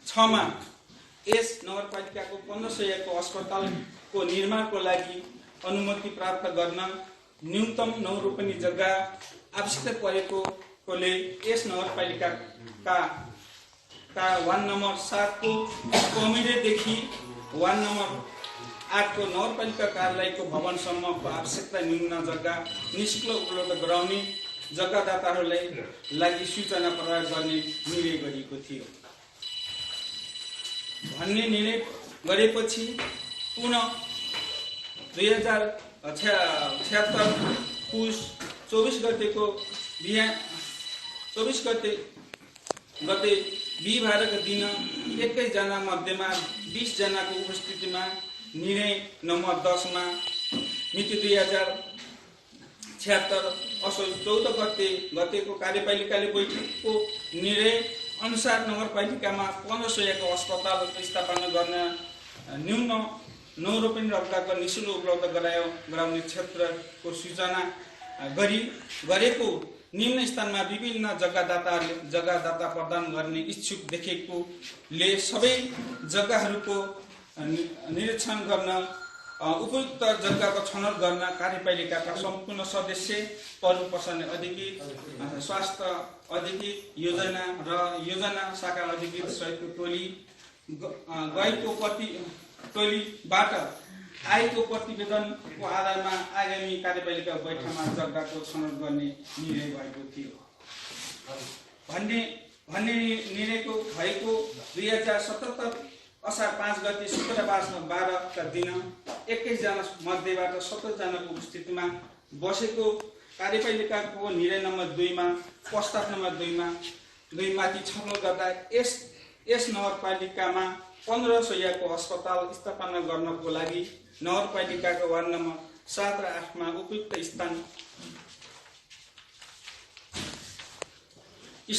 6मा यस नगरपालिकाको 1500 को अस्पतालको निर्माणको लागि अनुमति प्राप्त गर्न न्यूनतम 9 रोपनी जग्गा आवश्यकता परेकोले यस नगरपालिकाका वार्ड नम्बर 7 को कमिटीदेखि वार्ड नम्बर 8 को नगरपालिका कार्यालयको भवनसम्मको आवश्यकता न्यून जग्गा निःशुल्क उपलब्ध गराउने जग्गादाताहरूलाई लागि सूचना प्रदान गर्ने निर्णय गरिएको थियो भन्ने निर्णय गरेपछि पुनः 2076 पुस 24 गतेको बिहीबारका दिन 21 जना मध्येमा 20 जनाको उपस्थितिमा निर्णय नम्बर 10 मा मिति 2076 असोज 14 गतेको कार्यपालिकाले बैठकको निर्णय अनुसार नगरपालिकामा 1500 को अस्पताल स्थापना गर्न न्यून 9 रोपनी जग्गाको निःशुल्क उपलब्ध गराउने क्षेत्रको सूचना गरेको निम्न स्थानमा विभिन्न जग्गादाता प्रदान गर्ने इच्छुक देखेकोले सबै जग्गाहरूको निरीक्षण गर्न उपयुक्त जग्गाको छनौट गर्न कार्यपालिकाका सम्पूर्ण सदस्य प्रमुख अधिकृत स्वास्थ्य अधिकृत योजना शाखा अधिकृत सहितको टोलीबाट आएको प्रतिवेदनको आधारमा आगामी कार्यपालिका बैठकमा जग्गाको छनौट गर्ने निर्णय भएको थियो भन्ने निर्णयको भएको 2077 असार 5 गते शुक्रबार का दिन 21 जना मध्येबाट 17 जनाको उपस्थितिमा बसेको कार्यपालिकाको निर्णय नम्बर 2 मा प्रस्ताव नम्बर 2 माथि छलफल गर्दा यस नगरपालिकामा 1500 को अस्पताल स्थापना गर्नको लागि नगरपालिकाको वार्ड नम्बर 7 र 8 मा उपयुक्त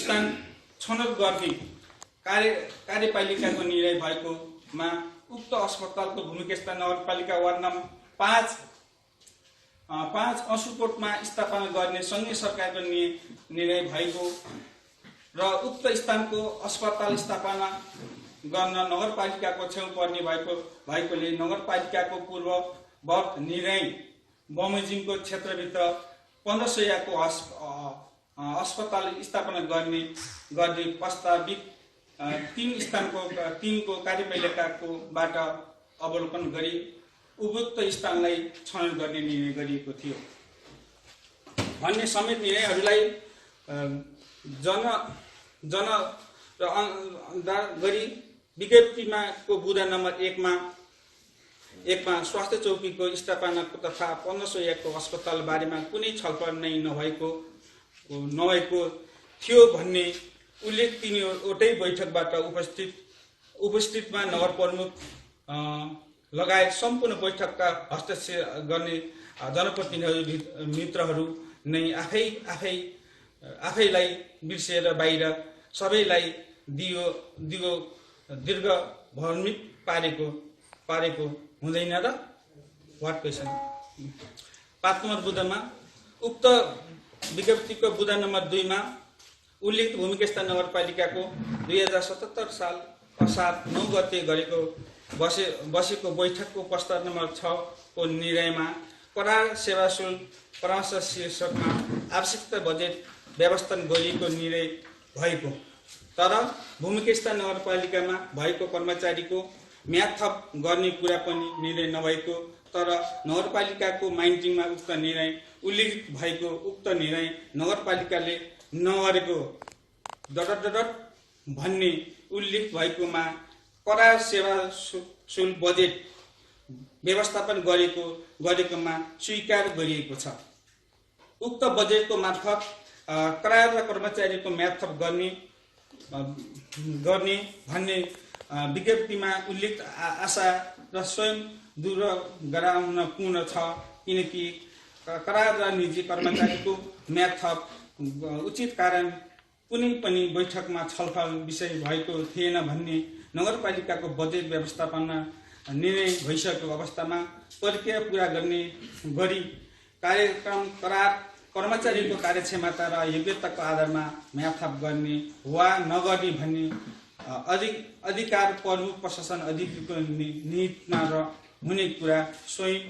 स्थान छनौट गर्ने कार्यपालिकाको निर्णय भएकोमा उक्त अस्पतालको भूमिका स्थान नगरपालिका वार्ड नम्बर 5 असुकोटमा स्थापना गर्ने संघीय सरकारको निर्णय भएको र उक्त स्थानको अस्पताल स्थापना गर्न नगरपालिकाको छेउ पर्ने भएकोले नगरपालिकाको पूर्ववत निर्णय बमोजिमको क्षेत्रभित्र 1500 को अस्पताल स्थापना गर्ने प्रस्तावित 3 स्थानको 3 को कार्यपालिकाकोबाट अवलोकन गरी उपयुक्त स्थानलाई छनौट गर्ने निर्णय गरिएको थियो भन्ने समेत निर्णयहरूलाई जन गरी विज्ञप्तिमा को बुँदा नम्बर 1 मा स्वास्थ्य चौकीको स्थापनाको तथा 1500 को अस्पताल बारेमा कुनै छलफल नै नभएको थियो भन्ने उल्लेख तीनवटै बैठकबाट उपस्थितमा नगर प्रमुख लगायत सम्पूर्ण बैठकका हस्तक्षेप गर्ने जनप्रतिनिधि मित्रहरू नै आफैलाई बिर्सेर बाहिर सबैलाई दीर्घ भ्रमित पारेको हुँदैन र व्हाट क्वेशन 5 नम्बर बुँदामा उक्त विज्ञप्तिको बुँदा नम्बर 2 मा उल्लेखित भूमिका स्थान नगरपालिकाको 2077 साल असार 9 गते गरेको बसेको बैठकको प्रस्ताव नम्बर 6 को निर्णयमा करार सेवा शुल्क परामर्श शीर्षकमा आवश्यकता बजेट व्यवस्थापन गरिएको निर्णय भएको तर भूमिका स्थान नगरपालिकामा भएको कर्मचारीको म्याद थप गर्ने कुरा पनि निर्णय नभएको तर नगरपालिकाको माइन्डिङमा उक्त निर्णय उल्लेखित भएको उक्त निर्णय नगरपालिकाले नगरेको भन्ने उल्लेख भएकोमा करार सेवा शुल्क बजेट व्यवस्थापन गरेकोमा स्वीकार गरिएको छ उक्त बजेटको मार्फत करार र कर्मचारीको म्याद थप गर्ने भन्ने विज्ञप्तिमा उल्लेख आशा र स्वयं दूर गराउन पूर्ण छ किनकि करार र निजी कर्मचारीको म्याद थप उचित कारण कुनै पनि बैठकमा छलफल विषय भएको थिएन भन्ने नगरपालिकाको बजेट व्यवस्थापन निर्णय भइसकेको अवस्थामा प्रक्रिया पूरा गर्ने गरी कार्यक्रम करार कर्मचारीको कार्यक्षमता र योग्यताको आधारमा म्याथाप गर्ने वा नगर्ने भन्ने अधिकार प्रमुख प्रशासन अधिकारीको नियतमा र हुने कुरा स्वयं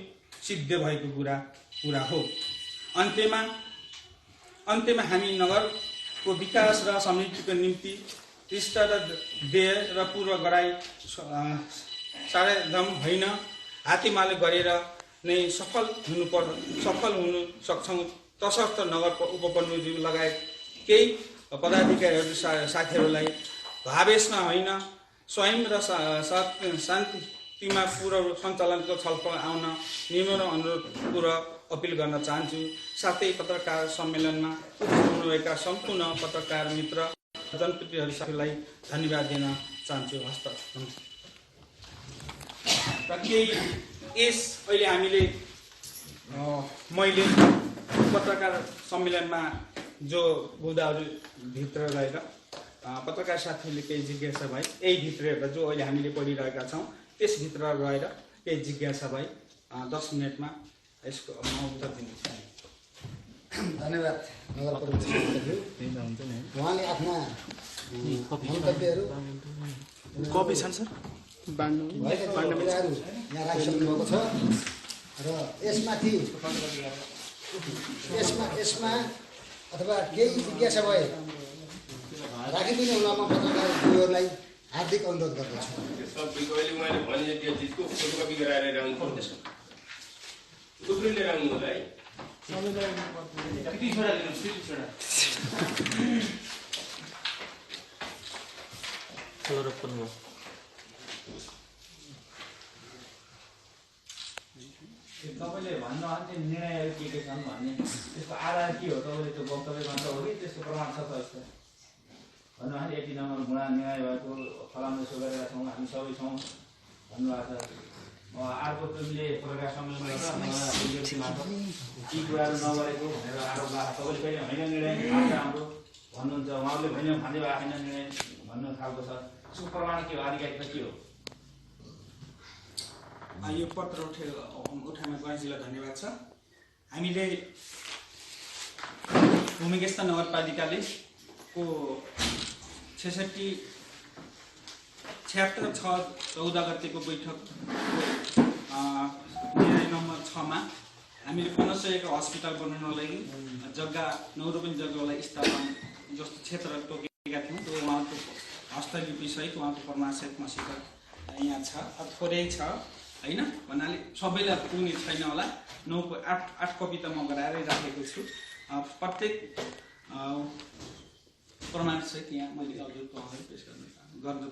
सिद्ध भएको कुरा हो। अन्त्यमा हामी नगरको विकास र समृद्धिको निम्ति इष्ट र व्यय र पूर्व गराई सारेदम होइन हातेमालो गरेर नै सफल हुनु सक्छौँ, तसर्थ नगर उपप्रमुख लगायत केही पदाधिकारीहरू साथीहरूलाई भावेशमा होइन स्वयं र शान्तिमा पूर्व सञ्चालनको छलफल आउन निम्न अनुरोध र अपिल गर्न चाहन्छु। साथै पत्रकार सम्मेलनमा उपस्थित हुनुभएका सम्पूर्ण पत्रकार मित्र जनप्रतिनिधिहरू साथीलाई धन्यवाद दिन चाहन्छु। हस्त र केही अहिले मैले पत्रकार सम्मेलनमा जो बुदाहरू भित्र रहेर पत्रकार साथीहरूले केही जिज्ञासा भए यही भित्र जो अहिले हामीले पढिरहेका छौँ त्यसभित्र रहेर केही जिज्ञासा भए 10 मिनटमा यसको म उत्तर दिन्छु। धन्यवाद नगर प्रमुखज्यू। उहाँले आफ्ना मन्तव्यहरू कपी छन् सर यहाँ राखिसक्नु भएको छ र यसमा अथवा केही जिज्ञासा भए राखिदिनु हुन म पत्रकारहरूलाई हार्दिक अनुरोध गर्दछु। तपाईँले भन्नुभयो निर्णयहरू के छन् भन्ने त्यसको आधार के हो? तपाईँले त्यो वक्तव्य गर्दा हो कि त्यसको प्रमाण छ त? यस्तो भन्नुभयो यति नम्बर गुणा निर्णय भएको फलाम जसो गरेका छौँ हामी सबै छौँ भन्नुभएको छ। अर्को टोलीले पत्रकार सम्मेलन ती कुराहरू नगरेको भनेर आरोप लाग्छ। तपाईँले कहिले होइन निर्णय हाम्रो भन्नुहुन्छ, उहाँहरूले होइन खाँदै भएको होइन निर्णय भन्नु खालको छ। त्यसको प्रमाण के हो? आधिकारिकता के हो? यो पत्र उठाउमा गणेशजीलाई धन्यवाद छ। हामीले भूमिगस्थ नगरपालिकाले को 76/6/14 गतेको बैठक निर्णय नम्बर 6 मा हामीले 1501 हस्पिटल बनाउनलाई जग्गा 9 रुपैयाँ जग्गालाई स्थापना जस्तो क्षेत्र तोकेका थियौँ। त्यो उहाँको हस्तलिपि सहित उहाँको प्रमाण सहित मसित यहाँ छ। थोरै छ होइन भन्नाले सबैलाई पुग्ने छैन होला। 8 कपी त म गराएरै राखेको छु। प्रत्येक प्रमाण सहित यहाँ मैले हजुरको अगाडि पेश गर्दछु।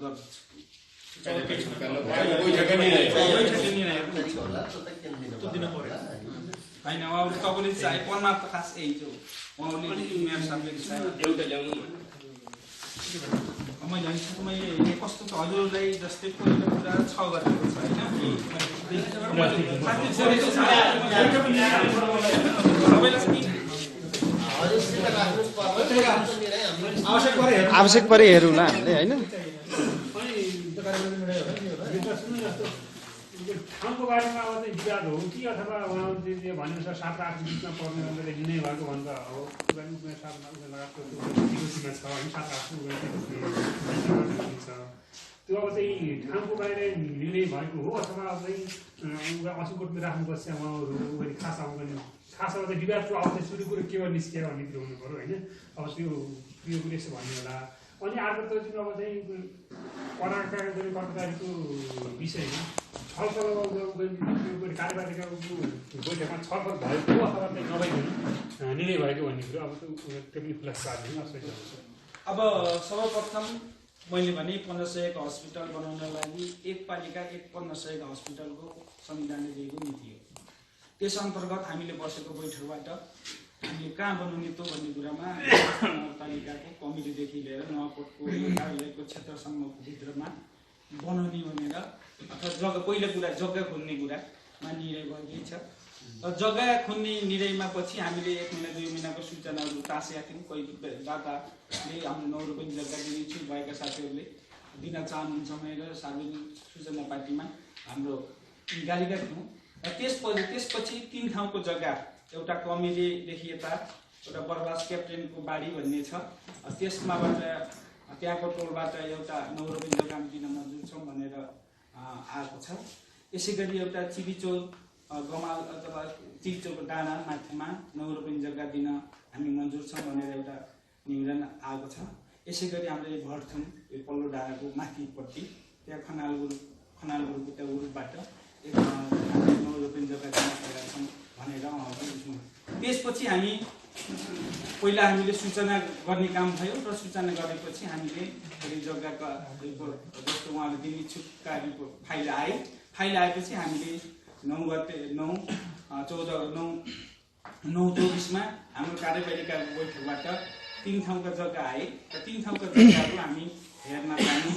होइन उहाँहरू तपाईँले चाहिँ प्रमाण त खास यही छ। उहाँले मेरो साथीले मैले कस्तो छ हजुरलाई जस्तै पहिलो कुरा 6 गरेको छ होइन। आवश्यक परे हेरौँला हामीले होइन। ठाउँको बारेमा अब चाहिँ विवाद हो कि अथवा उहाँले भनेअनुसार 7-8 बिचमा पर्ने लिनै भएको भन्दा हो 7 लगायतको छ 7-8 त्यो अब चाहिँ ठाउँको बाहिर निर्णय भएको हो अथवा अब चाहिँ असिकोटमा राख्नुपर्छ उहाँहरू खास अब चाहिँ विवादको अब चाहिँ सुरु कुरो के निस्किएर भन्ने कुरो हुनु पऱ्यो होइन। अब त्यो कुरो यसो भन्ने होला। अनि अर्को त जुन अब चाहिँ पत्रकारिताको विषयमा छलफल कार्यपालिकाको बैठकमा छलफल भएको अथवा चाहिँ नभइकन निर्णय भएको भन्ने कुरो अब त्यो पनि खुलासा पार्दैन। अब सर्वप्रथम मैले भने 1501 हस्पिटल बनाउन लागि एक पालिका 1501 हस्पिटलको संविधानले दिएको नीति हो। त्यस अन्तर्गत हामीले बसेको बैठकबाट हामीले कहाँ बनाउने त भन्ने कुरामा नगरपालिकाको कमिटीदेखि लिएर नुवाकोटको कार्यालयको क्षेत्रसम्मको भित्रमा बनाउने भनेर अथवा जग्गा पहिलो कुरा जग्गा खोज्ने कुरामा निर्णय भएकै छ। र जग्गा खोज्ने निर्णयमा पछि हामीले 1 महिना 2 महिनाको सूचनाहरू तासेका थियौँ। कोही दाताले हाम्रो 9 रुपैयाँ जग्गा दिनेछु भएका साथीहरूले दिन चाहनुहुन्छ भनेर सार्वजनिक सूचना पार्टीमा हाम्रो निकालेका थियौँ। र त्यसपछि 3 ठाउँको जग्गा एउटा कमिटीदेखि यता एउटा बरवास क्याप्टेनको बाडी भन्ने छ, त्यसमाबाट त्यहाँको टोलबाट एउटा 9 रुपैयाँ जग्गा दिन मन्जुर छौँ भनेर आएको छ। यसै गरी एउटा चिबिचोल गमाल अथवा चिबिचोलको डाँडा माथिमा 9 रुपैयाँ जग्गा दिन हामी मन्जुर छौँ भनेर एउटा निवेदन आएको छ। यसै गरी हाम्रो यो भरथुम यो पल्लो डाँडाको माथिपट्टि त्यहाँ खनालगुरुको त्यो उरुबाट 9 रुपैयाँ जग्गा दिन सकेका छौँ भनेर त्यसपछि हामी पहिला हामीले सूचना गर्ने काम भयो र सूचना गरेपछि हामीले फेरि जग्गाका जस्तो उहाँले दिन इच्छुक कार्यको फाइल आएपछि हामीले 9/14/9/24 हाम्रो कार्यपालिका बैठकबाट 3 ठाउँका जग्गा आए र 3 ठाउँका जग्गाहरू हामी हेर्न जाने,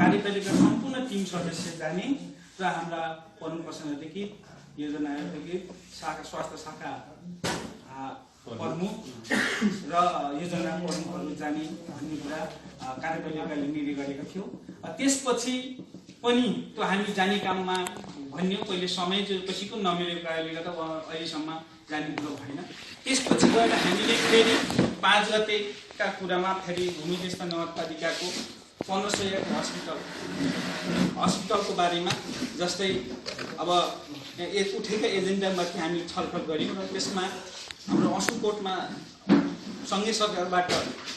कार्यपालिका सम्पूर्ण टिम सदस्य जाने र हाम्रा प्रमुख पर्सनदेखि योजनादेखि शाखा स्वास्थ्य शाखा प्रमुख र योजना प्रमुखहरू जाने भन्ने कुरा कार्यपालिकाले निर्णय गरेको थियो। त्यसपछि पनि त्यो हामी जाने काममा भन्यो पहिले समय पछिको नमिलेको कारणले गर्दा अहिलेसम्म जाने कुरो भएन। त्यसपछि गएर हामीले फेरि 5 गतेका कुरामा फेरि भूमि व्यवस्था नगरपालिकाको 1501 हस्पिटलको बारेमा जस्तै अब उठेका एजेन्डामाथि हामीले छलफल गऱ्यौँ र त्यसमा हाम्रो असुकोटमा सँगै सरकारबाट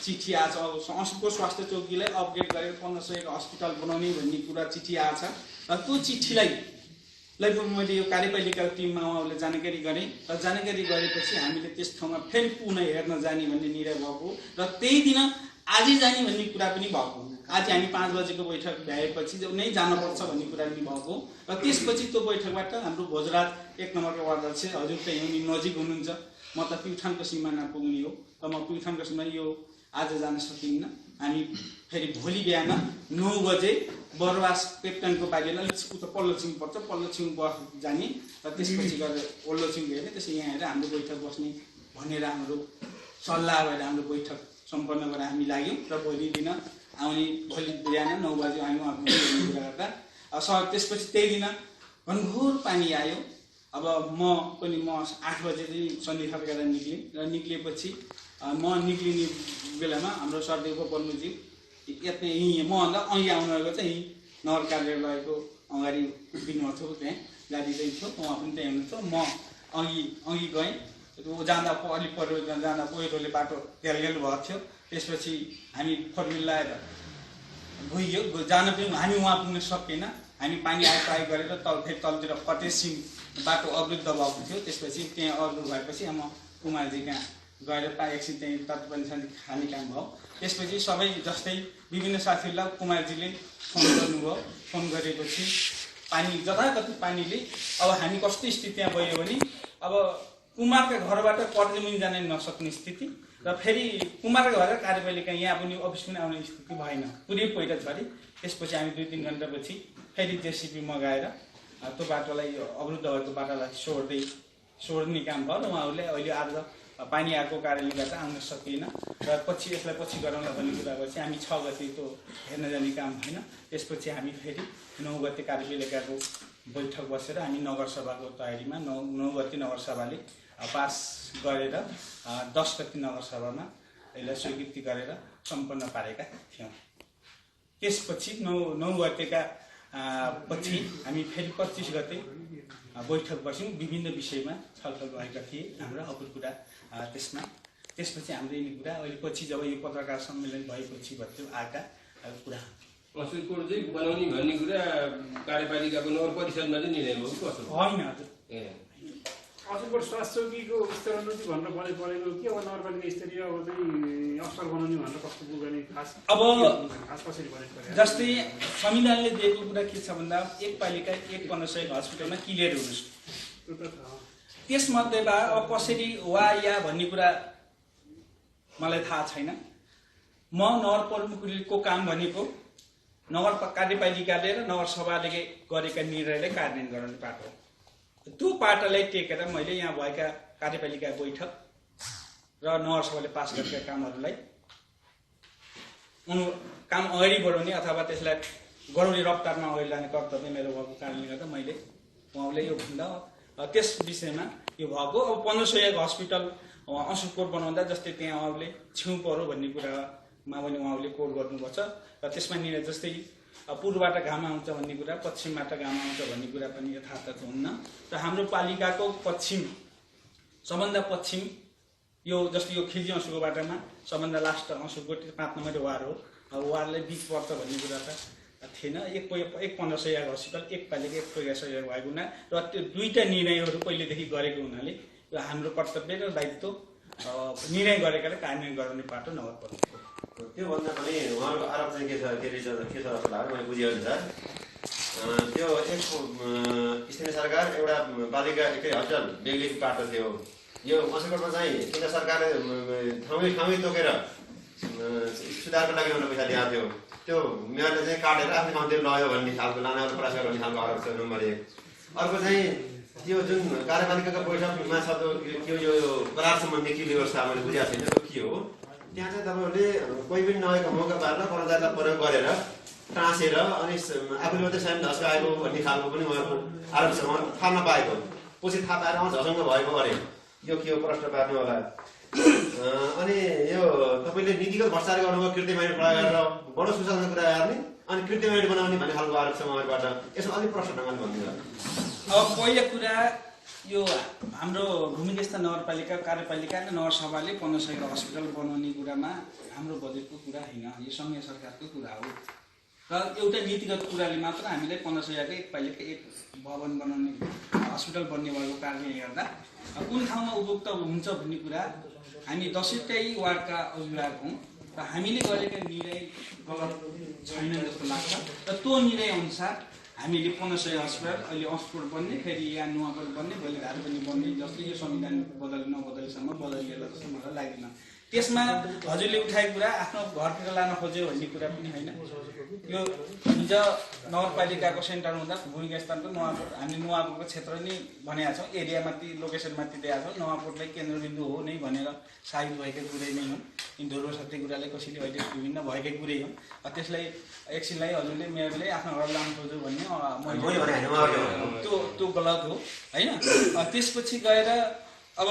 चिठी आएछ। असुकोट स्वास्थ्य चौकीलाई अपग्रेड गरेर 1501 हस्पिटल बनाउने भन्ने कुरा चिठी आएछ र त्यो चिठीलाई मैले यो कार्यपालिकाको टिममा उहाँहरूले जानकारी गरेँ र जानकारी गरेपछि हामीले त्यस ठाउँमा फेरि पुनः हेर्न जाने भन्ने निर्णय भएको र त्यही दिन आजै जाने भन्ने कुरा पनि भएको। आज हामी 5 बजेको बैठक भ्याएपछि नै जानुपर्छ भन्ने कुरा पनि भएको र त्यसपछि त्यो बैठकबाट हाम्रो भोजराज 1 नम्बरको वार्ड अध्यक्ष हजुर त यहीँ नजिक हुनुहुन्छ, म त प्युठानको सिमाना पुग्ने हो र म प्युठानको सिमाना यो आज जान सकिन्न। हामी फेरि भोलि बिहान 9 बजे बरवास क्याप्टेनको बारीलाई अलिक उता पल्लो छिङ पर्छ, पल्लो छिङ जाने र त्यसपछि गएर ओल्लो छिङ हेर्ने, त्यसै यहाँ हेरेर हाम्रो बैठक बस्ने भनेर हाम्रो सल्लाह भएर हाम्रो बैठक सम्पन्न गरेर हामी लाग्यौँ र भोलि दिन आउने भोलि बिहान 9 बजे हामी उहाँको कुरा गर्दा त्यसपछि त्यही दिन घनघोर पानी आयो। अब म 8 बजे चाहिँ सन्ध्या गरेर निक्लेँ र निक्लिएपछि म निक्लिने बेलामा हाम्रो सरदेवको बन्नुजी यहीँ मभन्दा अघि आउनुभएको चाहिँ यहीँ नगर कार्यालयको अगाडि उभिनुभएको थियो, त्यहाँ गाडी चाहिँ थियो, उहाँ पनि त्यहाँ हुनुहुन्थ्यो। म अघि गएँ, जाँदा अलिक जाँदा पहिरोले बाटो घेलघेल भएको थियो। त्यसपछि हामी 4 व्हिल लगाएर गइयो, जान पनि हामी उहाँ पुग्न सकेन। हामी पानी आए गरेर फेरि तलतिर फटेसिङ बाटो अवरुद्ध भएको थियो। त्यसपछि त्यहाँ अवरुद्ध भएपछि म कुमारजी कहाँ गएर एकछिन त्यहीँ तत्पनि खाने काम भयो। त्यसपछि सबै जस्तै विभिन्न साथीहरूलाई कुमारजीले फोन गर्नुभयो। फोन गरेपछि पानी जताततै पानीले अब हामी कस्तो स्थिति त्यहाँ गयो भने अब कुमारका घरबाट पर्जमुनि जान नसक्ने स्थिति र फेरि कुमारका घर कार्यपालिका यहाँ पनि अफिस पनि आउने स्थिति भएन, पुरै पहिरो झरी। त्यसपछि हामी 2-3 घन्टापछि फेरि जेसिबी मगाएर त्यो बाटोलाई अवरुद्ध भएको बाटोलाई सोड्ने काम भयो र उहाँहरूले अहिले आज पानी आएको कारणले गर्दा आउन सकिएन र यसलाई पछि गराउँला भन्ने कुरा गरेपछि हामी 6 गते त्यो हेर्न जाने काम भएन। त्यसपछि हामी फेरि 9 गते कार्यपालिकाको बैठक बसेर हामी नगरसभाको तयारीमा 9 गते नगरसभाले पास गरेर 10 गते नगरसभामा यसलाई स्वीकृति गरेर सम्पन्न पारेका थियौँ। त्यसपछि 9 गतेका पछि हामी फेरि 25 गते बैठक बस्यौँ। विभिन्न विषयमा छलफल भएका थिए हाम्रा अरू कुरा त्यसपछि हाम्रो यिनी कुरा अहिले पछि जब यो पत्रकार सम्मेलन भएपछि भयो आएका कुरा असुरकोट चाहिँ बनाउने भन्ने कुरा कार्यपालिकाको नगर परिषदमा चाहिँ निर्णय भयो कसो होइन हजुर। असुरकोट स्वास्थ्य चौकीको स्तरोन्नति भनेर बनेको के अब नगरपालिका स्तरीय अब चाहिँ अस्पताल बनाउने भनेर कस्तो गर्ने खास कसरी बनेको जस्तै संविधानले दिएको कुरा के छ भन्दा एक पालिका 1 1501 हस्पिटलमा क्लियर हुनुहोस्। त्यसमध्येमा अब कसरी वा या भन्ने कुरा मलाई थाहा छैन। म नगर प्रमुखको काम भनेको नगर कार्यपालिकाले र नगरसभाले गरेका निर्णयलाई कार्यान्वयन गराउने पाठ हो। त्यो पाटोलाई टेकेर मैले यहाँ भएका कार्यपालिका बैठक र नगरसभाले पास गरेका कामहरूलाई काम अगाडि बढाउने अथवा त्यसलाई गराउने रफ्तारमा अगाडि लाने कर्तव्य मेरो भएको कारणले गर्दा मैले उहाँलाई यो भन्दा त्यस विषयमा यो भएको अब 1501 हस्पिटल अंशुकोट बनाउँदा जस्तै त्यहाँ उहाँले छेउ पर्यो भन्ने कुरामा पनि उहाँले कोड गर्नुपर्छ र त्यसमा निर्णय जस्तै पूर्वबाट घाम आउँछ भन्ने कुरा पश्चिमबाट घाम आउँछ भन्ने कुरा पनि यथार्थ हुन्न र हाम्रो पालिकाको पश्चिम सबभन्दा पश्चिम यो जस्तो यो खिल्जी अंशुको बाटोमा सबभन्दा लास्ट अंशुको 5 नम्बर वार्ड हो वार्डलाई बिच पर्छ भन्ने कुरा त थिएन। एक 1500 हस्पिटल एक पालिका एक प्रयासयोग भएको हुना र त्यो दुईटा निर्णयहरू पहिलेदेखि गरेको हुनाले यो हाम्रो कर्तव्य र दायित्व निर्णय गरेका र कार्यान्वयन गराउने पाटो नगरपालिका त्योभन्दा पनि उहाँको आरोप चाहिँ के छ के छ जस्तो लाग्यो मैले बुझेअनुसार त्यो एक स्थानीय सरकार एउटा पालिका एकै हस्पिटल बेग्लै पाटो थियो यो अंशकोटमा चाहिँ केन्द्र सरकारले ठाउँै तोकेर सुधारको लागि उनीहरूले पैसा दिएको थियो त्यो मेयरले चाहिँ काटेर आफ्नो ठाउँतिर लग्यो भन्ने खालको लानेवाला प्रयास गर्ने खालको आरोप छ नम्बर 1। अर्को चाहिँ त्यो जुन कार्यपालिकाको बैठकमा छ त्यो यो करार सम्बन्धी के व्यवस्था मैले बुझेको छैन त्यो के हो त्यहाँ चाहिँ तपाईँहरूले कोही पनि नआएको मौका पारेर कर्मचारीलाई प्रयोग गरेर टाँसेर अनि आफूले मात्रै स्वयं झस्क आएको भन्ने खालको पनि उहाँको आरोप छ उहाँ थाहा नपाएको पछि थाहा पाएर उहाँ झसङ्ग भएको अरे यो के हो प्रश्न पार्नु होला। अनि यो तपाईँले नीतिगत भ्रष्टाचार गर्नुभयो कृत्रिमाइड प्रयोग गरेर बडो सुशासनको कुरा गर्ने अनि कृत्रिमाइड बनाउने भन्ने खालको आरोप छ उहाँहरूबाट यसमा अलिक प्रश्न ढङ्गले भनिदिनु। अब पहिलो कुरा यो हाम्रो भूमिगस्थ नगरपालिका कार्यपालिका र नगरसभाले 1500 हस्पिटल बनाउने कुरामा हाम्रो बजेटको कुरा होइन यो सङ्घीय सरकारको कुरा हो र एउटा नीतिगत कुराले मात्र हामीलाई 1500 एक पालिका एक भवन बनाउने हस्पिटल बन्ने भएको कारणले गर्दा कुन ठाउँमा उपयुक्त हुन्छ भन्ने कुरा हामी 10वटै वार्डका अभिभावक हौँ र हामीले गरेका निर्णय गलत छैन जस्तो लाग्छ र त्यो निर्णय अनुसार हामीले 1500 हस्पिटल अहिले अंशकोट बन्ने फेरि यहाँ नुवाकोट बन्ने भोलिघाट पनि बन्ने जस्तै यो संविधान नबदलेसम्म बदलिएला जस्तो मलाई लाग्दैन। त्यसमा हजुरले उठाएको कुरा आफ्नो घरतिर लान खोज्यो भन्ने कुरा पनि होइन। यो हिजो नगरपालिकाको सेन्टर हुँदा भूमिगस्थको नुवाकोट हामीले नुवाकोटको क्षेत्र नै भनेका छौँ एरिया माथि लोकेसन माथि दिएको छौँ नुवाकोटलाई केन्द्रबिन्दु हो नै भनेर साबित भएकै कुरै नै हो। धुर्व सत्य कुरालाई कसैले अहिले विभिन्न भएकै कुरै हो। त्यसलाई एकछिनलाई हजुरले मेयरले आफ्नो घर लानु खोज्यो भन्ने त्यो गलत हो होइन। त्यसपछि गएर अब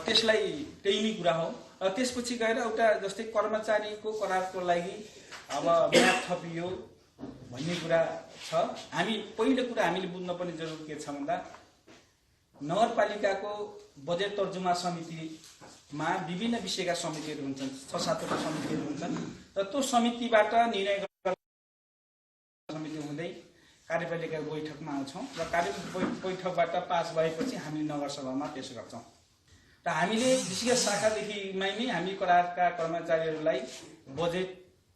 त्यसलाई त्यही नै कुरा हो। त्यसपछि गएर एउटा जस्तै कर्मचारीको करारको लागि अब म्याद थपियो भन्ने कुरा छ। हामी पहिलो कुरा हामीले बुझ्नुपर्ने जरुरी के छ भन्दा नगरपालिकाको बजेट तर्जुमा समितिमा विभिन्न विषयका समितिहरू हुन्छन् 6-7वटा समितिहरू हुन्छन् र त्यो समितिबाट निर्णय समिति हुँदै कार्यपालिका बैठकमा आउँछौँ र बैठकबाट पास भएपछि हामी नगरसभामा पेश गर्छौँ र हामीले विशेष शाखादेखिमै नै हामी करारका कर्मचारीहरूलाई बजेट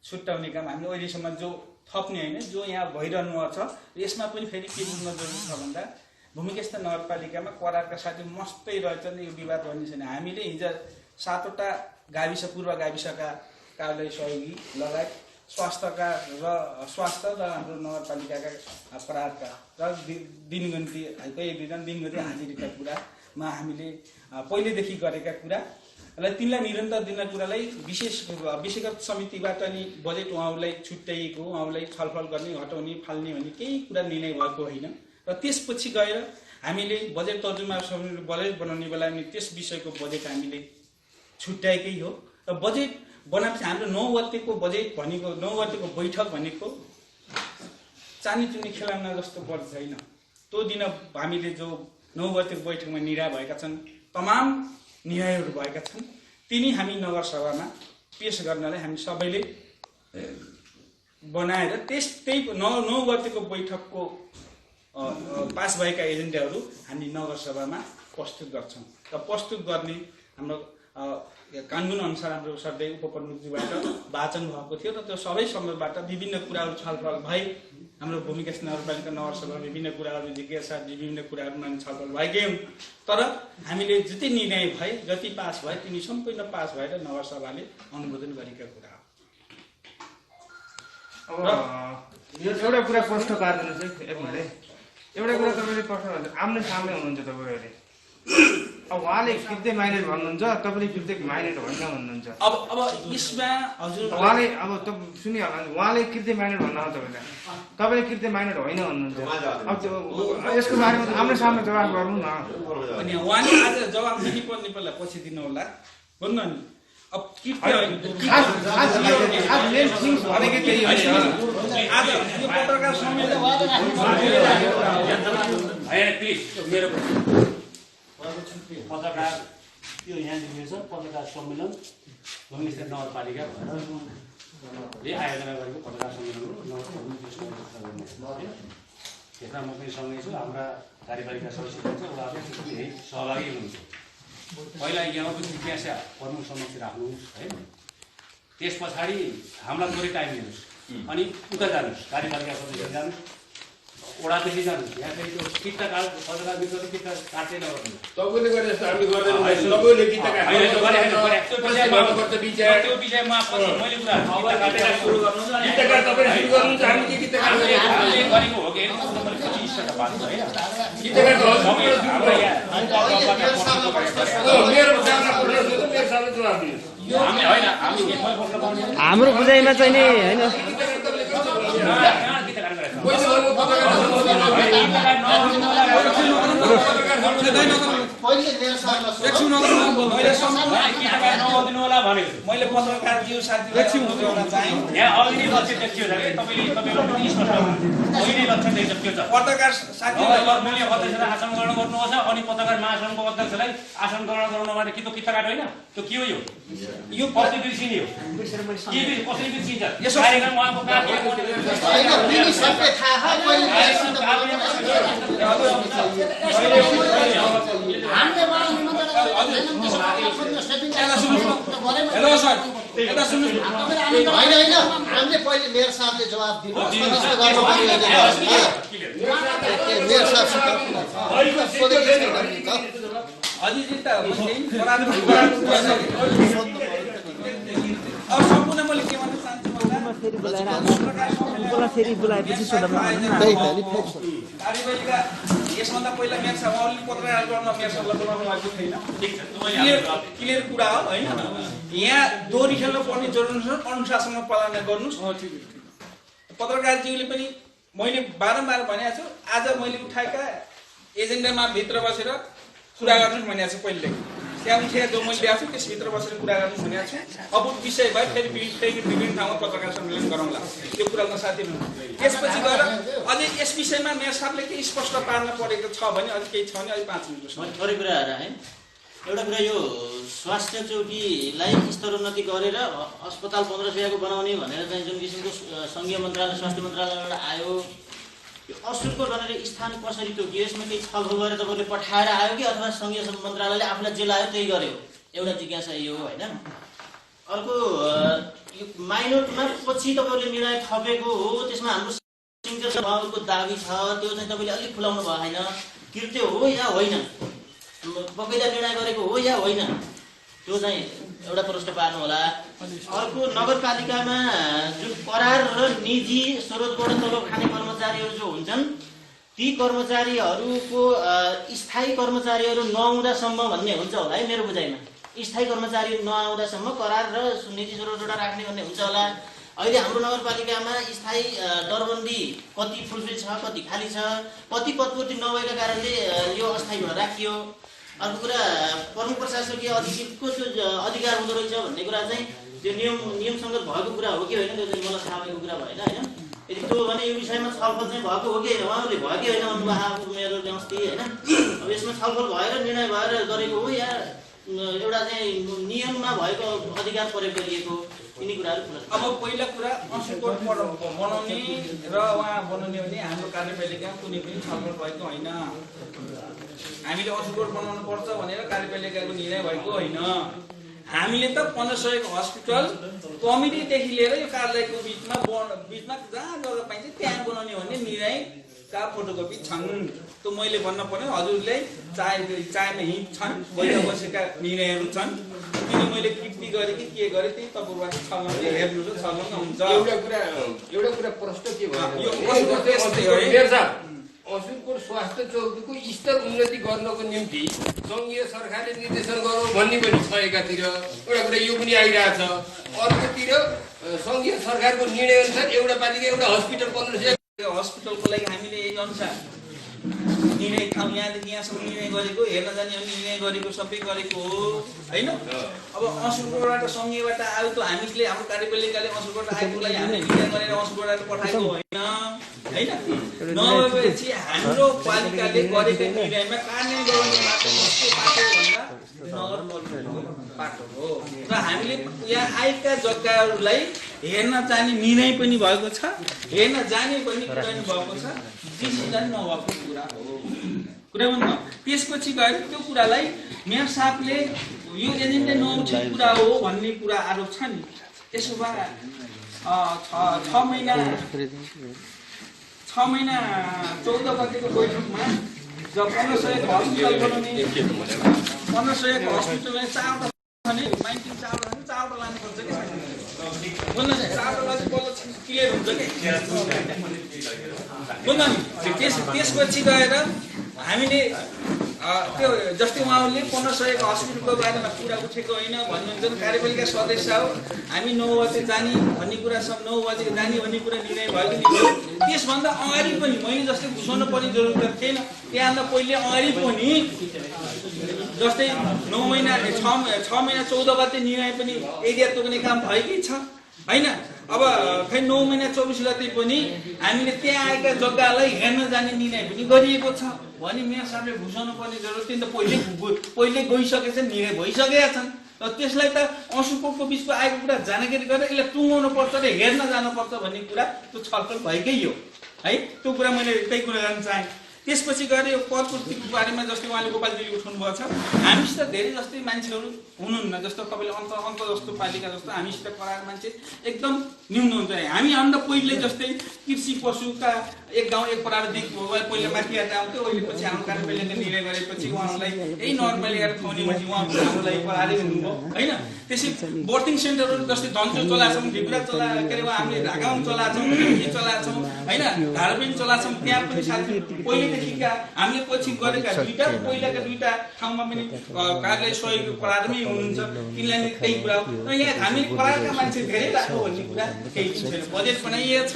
छुट्याउने काम हामीले अहिलेसम्म जो थप्ने होइन जो यहाँ भइरहनु छ। यसमा पनि फेरि के बुझ्न जरुरी छ भन्दा भूमिगस्थ नगरपालिकामा करारका साथी मस्तै रहेछन् यो विवाद भन्ने छैन। हामीले हिजो 7वटा गाविस पूर्व गाविसका कार्यालय सहयोगी लगायत स्वास्थ्य र हाम्रो नगरपालिकाका करारका र दिनगन्ती दिनगन्ती हाजिरीका कुरामा हामीले पहिलेदेखि गरेका कुरा र तिनलाई निरन्तर दिन कुरालाई विषयगत समितिबाट नि बजेट उहाँहरूलाई छुट्याइएको उहाँहरूलाई छलफल गर्ने हटाउने फाल्ने भन्ने केही कुरा निर्णय भएको होइन। र त्यसपछि गएर हामीले बजेट तर्जुमा समितिले बजेट बनाउने बेला नि त्यस विषयको बजेट हामीले छुट्याएकै हो। र बजेट बनाएपछि हाम्रो 9 गतेको बजेट भनेको 9 गतेको बैठक भनेको चानी चुनी खेलाउन जस्तो पर्छ छैन। त्यो दिन हामीले जो 9 गतेको बैठकमा निर्णय भएका छन् तमाम निर्णयहरू भएका छन् तिनी हामी नगरसभामा पेश गर्नलाई हामी सबैले बनाएर त्यही 9 गतेको बैठकको पास भएका एजेन्डाहरू हामी नगरसभामा प्रस्तुत गर्छौँ र प्रस्तुत गर्ने हाम्रो कानुन अनुसार हाम्रो सधैँ उपप्रमुखजीबाट वाचन भएको थियो र त्यो सबै सन्दर्भबाट विभिन्न कुराहरू छलफल भए। हाम्रो भूमिगस्थ नगरपालिका नगरसभा विभिन्न कुराहरू जिज्ञासा विभिन्न कुराहरूमा छलफल भएकै हुन् तर हामीले जति निर्णय भए जति पास भए तिनी सम्पूर्ण पास भएर नगरसभाले अनुमोदन गरेका कुरा हो। अब यो एउटा कुरा प्रश्न पार्दिनु चाहिँ एक मिनट एउटा कुरा तपाईँले प्रश्न गर्नु आम्ने सामने हुनुहुन्छ तपाईँहरूले अब उहाँले किर्ते माइनेट भन्नुहुन्छ, तपाईँले किर्ते माइनेट होइन भन्नुहुन्छ। अब यसमा हजुर उहाँले अब सुनिहाल्नु, उहाँले किर्ते माइनेट भन्नु हो तपाईँले किर्ते माइनेट होइन भन्नुहुन्छ। अब यसको बारेमा आम्ने सामने जवाफ गर्नु न। अनि उहाँले आज जवाब दिनुपर्ने पहिला पछि दिनु होला भन्नु नि। अब भनेकै त्यही हो। आज यो पत्रकार सम्मेलन पत्रकार यो यहाँ लेखिएको छ पत्रकार सम्मेलन मङ्गेस्टर नगरपालिका भनेर आयोजना गरेको पत्रकार सम्मेलन हो। त्यसमा म पनि सँगै छु, हाम्रा कार्यपालिका सदस्य हुनुहुन्छ, उहाँहरू यही सहभागी हुनुहुन्छ। पहिला यहाँको जिज्ञासा प्रमुख समक्ष राख्नुहोस् है, त्यस पछाडि हामीलाई थोरै टाइम दिनुहोस्, अनि उता जानुहोस्, कार्यपालिका सदस्य जानुहोस्, ओडादेखि जानुहोस्। यहाँ चाहिँ त्यो किता काट पत्रकार मित्रले किता काट्दै नगर्नु। तपाईँले गरे जस्तो हामी गर्दैनौँ, तपाईँले किता काट्नु त्यो विषयमा मैले कुरा सुरु गर्नु किता काट तपाईँले सुरु गर्नुहुन्छ, हामी के किता काट गरेको हो कि किता काट मेरो सामने जवाब दिनुहोस्। हाम्रो बुझाइमा चाहिँ नि होइन मैले पत्रकारज्यू साथीलाई पत्रकार साथीलाई आसन ग्रहण गर्नुहोस् अनि पत्रकार महासङ्घको अध्यक्षलाई आसन ग्रहण गराउनबाट कि त किता काट होइन, त्यो के हो? यो कसरी बिर्सिने हो? कसरी बिर्सिन्छ? यस कार्यक्रम उहाँको हेलो सर, एउटा सुन्नु होइन हामीले पहिले मेयर साहबले जवाब दिनु मेयर साहबसित अब सम्पूर्ण मैले के भन्न चाहन्छु कार्यपालिका यसभन्दा पहिला मेयर साहब पत्रकार गर्न मेयर साहबलाई बोलाउनु भएको थिएन। क्लियर कुरा हो होइन। यहाँ दोहोरी खेल्न पर्ने जरुरी छ, अनुशासनमा पालना गर्नुहोस्। पत्रकारज्यूले पनि मैले बारम्बार भनेको छु, आज मैले उठाएका एजेन्डामा भित्र बसेर कुरा गर्नुहोस् भनेको छु। पहिले त्यहाँ उठेर जो मैले ल्याएको छु त्यसभित्र बसेर कुरा गर्नुहोस् भनेको छु। अब विषय भयो फेरि विभिन्न ठाउँमा पत्रकार सम्मेलन गरौँला, त्यो कुरामा साथी हुनु। त्यसपछि गएर अझै यस विषयमा मेयर साहबले के स्पष्ट पार्न परेको छ भने अझै केही छ भने अझै 5 मिनट थोरै कुराहरू है। एउटा कुरा यो स्वास्थ्य चौकीलाई स्तरोन्नति गरेर अस्पताल 1500को बनाउने भनेर चाहिँ जुन किसिमको सङ्घीय मन्त्रालय स्वास्थ्य मन्त्रालयबाट आयो, यो असुरको भनेर स्थान कसरी तोकियो यसमा केही छलफल गरेर तपाईँले पठाएर आयो कि अथवा सङ्घीय मन्त्रालयले आफूलाई जे लाग्यो त्यही गर्यो? एउटा जिज्ञासा यो होइन। अर्को यो माइनोटमा पछि तपाईँले निर्णय थपेको हो, त्यसमा हाम्रो उहाँहरूको दाबी छ, त्यो चाहिँ तपाईँले अलिक खुलाउनु भएको छैन। कृत्य हो या होइन, बगैँचा निर्णय गरेको हो या होइन, त्यो चाहिँ एउटा प्रश्न पार्नु होला। अर्को नगरपालिकामा जुन करार र निजी स्रोतबाट तलब खाने कर्मचारीहरू जो हुन्छन् ती कर्मचारीहरूको स्थायी कर्मचारीहरू नआउँदासम्म भन्ने हुन्छ होला है मेरो बुझाइमा। स्थायी कर्मचारी नआउँदासम्म करार र निजी स्रोतबाट राख्ने भन्ने हुन्छ होला। अहिले हाम्रो नगरपालिकामा स्थायी दरबन्दी कति फुलफिल छ, कति खाली छ, कति पदपूर्ति नभएका कारणले यो अस्थायी भएर राखियो। अर्को कुरा प्रमुख प्रशासकीय अधिकृतको जो अधिकार हुँदो रहेछ भन्ने कुरा चाहिँ त्यो नियमसँग भएको कुरा हो कि होइन, त्यो चाहिँ मलाई थाहा भएको कुरा भएन होइन। यदि त्यो भने यो विषयमा छलफल चाहिँ भएको हो कि होइन, उहाँहरूले भयो कि होइन भन्नुभएको मेरो अस्ति होइन। अब यसमा छलफल भएर निर्णय भएर गरेको हो या एउटा चाहिँ नियममा भएको अधिकार प्रयोग गरिएको, यिनी कुराहरू खुला। अब पहिला कुरा असुकोट बनाउने र उहाँ बनाउने भने हाम्रो कार्यपालिकामा कुनै पनि छलफल भएको होइन। हामीले असुकोट बनाउनु पर्छ भनेर कार्यपालिकाको निर्णय भएको होइन। हामीले त 1500 हस्पिटल कमिटीदेखि लिएर यो कार्यालयको बिचमा जहाँ जग्गा पाइन्छ त्यहाँ बनाउने भन्ने निर्णयका फोटोकपी छन्। त्यो मैले भन्न पर्यो, हजुरले चायमा हिँड छन्, बाहिर बसेका निर्णयहरू छन्। किन मैले कृति गरेँ कि के गरेँ त्यही तपाईँबाट छलफल हेर्नु र छलफल हुन्छ। एउटा कुरा प्रश्न के भयो असुरकोट स्वास्थ्य चौकीको स्तर उन्नति गर्नको निम्ति सङ्घीय सरकारले निर्देशन गरौँ भन्ने पनि छ एकातिर एउटा कुरा यो पनि आइरहेछ अर्कोतिर सङ्घीय सरकारको निर्णय अनुसार एउटा पालिका एउटा हस्पिटल 1500 हस्पिटलको लागि हामीले यही अनुसार निर्णय ठाउँ यहाँदेखि यहाँसम्म निर्णय गरेको हेर्न जाने निर्णय गरेको सबै गरेको हो होइन। अब असुरकोटबाट सङ्घीयबाट आयो त हामीले हाम्रो कार्यपालिकाले असुरकोट आएको लागि हामीले निर्णय गरेर असुरकोटबाट पठाएको होइन होइन। नभएपछि हाम्रो पालिकाले गरेको निर्णयमा कार्यान्वयन गर्ने बाटो कस्तो बाटो भन्दा नगरपालिकाको बाटो हो र हामीले यहाँ आएका जग्गाहरूलाई हेर्न जाने निर्णय पनि भएको छ, हेर्न जाने पनि कुरा भएको छ, डिसिजन नभएको कुरा हो कुरा भन्नु। त्यसपछि गएर त्यो कुरालाई मेयर साहबले यो एजेन्डा नउठेको कुरा हो भन्ने कुरा आरोप छ नि। त्यसो भए 6 महिना 14 गतेको बैठकमा जब 1500 हस्पिटल बनाउने 1500 हस्पिटलमा 4 भने 19 चारवटा लानुपर्छ कि बोल्न चाहिँ 4वटा चाहिँ बल्ल क्लियर हुन्छ कि बोल्न नि। त्यसपछि गएर हामीले त्यो जस्तै उहाँहरूले 1500 हस्पिटलको बारेमा कुरा उठेको होइन भन्नुहुन्छ। कार्यपालिका सदस्य हो हामी 9 बजे जाने भन्ने कुरा सब 9 बजे जाने भन्ने कुरा निर्णय भएको नि। त्यसभन्दा अगाडि पनि मैले जस्तै घुसाउनु पर्ने जरुरत थिएन, त्यहाँभन्दा पहिले अगाडि पनि जस्तै 9 महिना 6 महिना 14 गते निर्णय पनि एरिया तोक्ने काम भएकै छ होइन। अब खै 9 महिना 24 गते पनि हामीले त्यहाँ आएका जग्गालाई हेर्न जाने निर्णय पनि गरिएको छ भने मेयर साहबले घुसाउनु पर्ने जरुरत थिएन त। पहिले गइसकेछ, निर्णय भइसकेका छन् र त्यसलाई त असुरकोटको बिचको आएको कुरा जानकारी गरेर यसलाई टुङ्गाउनु पर्छ र हेर्न जानुपर्छ भन्ने कुरा त्यो छलफल भएकै हो है। त्यो कुरा मैले त्यही कुरा गर्न चाहेँ। त्यसपछि गएर यो पदपूर्तिको बारेमा जस्तै उहाँले गोपालजीले उठाउनु भएको छ, हामीसित धेरै जस्तै मान्छेहरू हुनुहुन्न। जस्तो तपाईँले अन्त जस्तो पालिका जस्तो हामीसित कराएर मान्छे एकदम न्यून हुन्छ। हामीभन्दा पहिले जस्तै कृषि पशुका एक गाउँ एक प्रकारदेखि पहिला माथिबाट आउँथ्यो, अहिले पछि हाम्रो कार्यपालिकाले निर्णय गरेपछि उहाँहरूलाई यही नगरपालिका खुवाउने मान्छे उहाँहरू हामीलाई पढाएरै हुनुभयो होइन। त्यसै बर्थिङ सेन्टरहरू जस्तै धन्चो चलाएछौँ, ढिब्रा के अरे हामीले ढाकाउन चलाएछौँ, चलाएछौँ होइन, धारबिन चलाएछौँ। त्यहाँ पनि साथी पहिलेदेखिका हामीले पछि गरेका पहिलाका दुईवटा ठाउँमा पनि कार्यालय सहयोग पढाएरमै हुनुहुन्छ। तिनलाई त्यही कुरा हो। यहाँ हामी पढाएका मान्छे धेरै राख्नु भन्ने कुरा केही छैन। बजेट बनाइएको छ,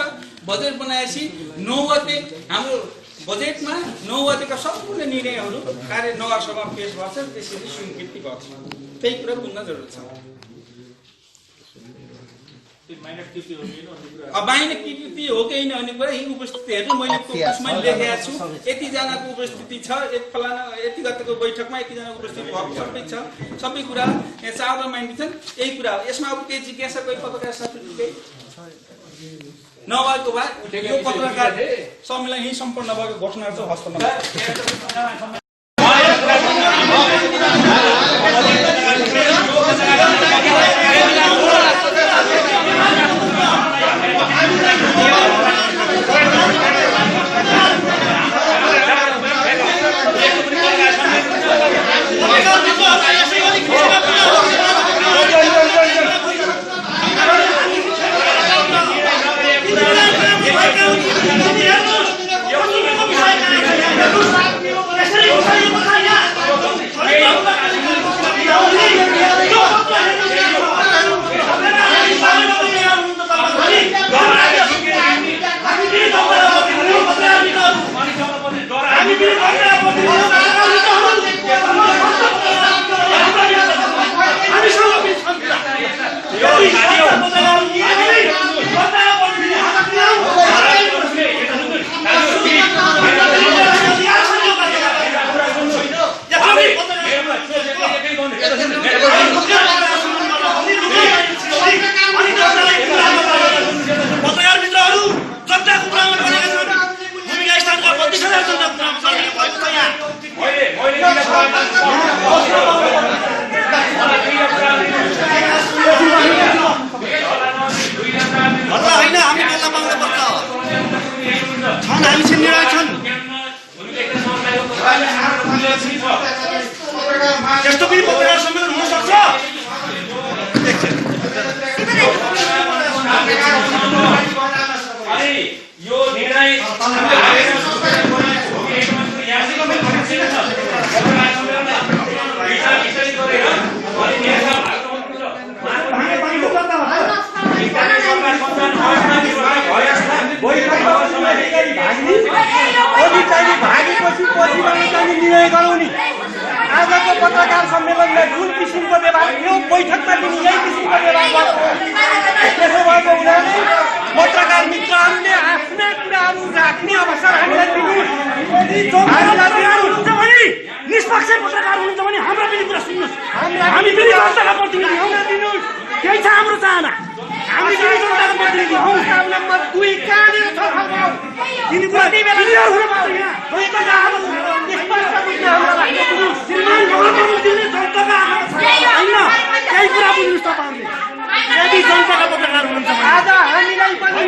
बजेट बनाएपछि 9 गते हाम्रो बजेटमा 9 गतेका सम्पूर्ण निर्णयहरू कार्य नगरसभा पेश गर्छ, त्यसरी स्वीकृति गर्छ। त्यही कुरा बुझ्न जरुरी छ। माइनर कृति हो कि होइन भन्ने कुरा यी उपस्थितिहरू मैले फोकसमा लेखेको छु। यतिजनाको उपस्थिति छ, फलाना यति गतेको बैठकमा यतिजनाको उपस्थिति भएको सबै छ, सबै कुरा यहाँ 4 माइन्ड छन्। यही कुरा हो। यसमा अब केही जिज्ञासा कोही पत्रकार साथीहरू केही नभएको भए यो पत्रकार सम्मेलन यही सम्पन्न भएको घोषणा चाहिँ हस्त यस्तो पनि पत्रकार सम्मेलन हुन सक्छ। अनि यो निर्णय पछि चाहिँ निर्णय गरौँ नि। आजको पत्रकार सम्मेलनमा जुन किसिमको व्यवहार यो बैठकमा पनि यही किसिमको व्यवहार भएको त्यसो भएको हुनाले पत्रकार मित्रहरूले आफ्ना कुराहरू राख्ने अवसर हामीलाई दिनुहोस्। निष्पक्ष पत्रकार हुनुहुन्छ भने हाम्रो पनि कुरा सुन्नुहोस्। हामी पनि जनताका प्रतिनिधि हौँ दिनुहोस्। त्यही छ हाम्रो चाहना। हामी पनि जनताका प्रतिनिधि हौँ। नम्बर 2 कहाँनिर छ छलफल? कति बेला हुनु पर्दैन? निष्पक्ष बुझ्न हाम्रो लागि श्रीमान गौरव दिने जनताका आग्रह छ हैन? त्यही कुरा बुझ्नुहोस् तपाईहरुले। यदि जनताका पत्रकार हुनुहुन्छ भने आज हामीलाई पनि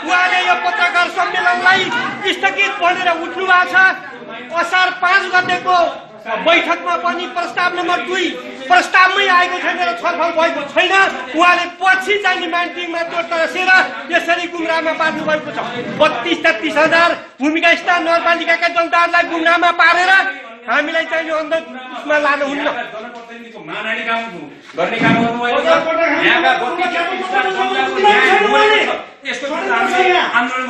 उहाँले यो पत्रकार सम्मेलनलाई स्थगित भनेर उठ्नु भएको छ। असार 5 गतेको बैठकमा पनि प्रस्ताव नम्बर 2 प्रस्तावमै आएको छैन र छलफल भएको छैन। उहाँले पछि चाहिँ माइन्टिङमा त्यो तर्सेर यसरी गुमराहमा पार्नु भएको छ। 32-33 हजार भूमिका स्थान नगरपालिकाका जनताहरूलाई गुमराहमा पारेर हामीलाई चाहिँ अन्धमा लानुहुन्न। जनप्रतिनिधिको मानहानि काम गर्ने काम गर्नुभएको छ। यहाँका यसको आन्दोलन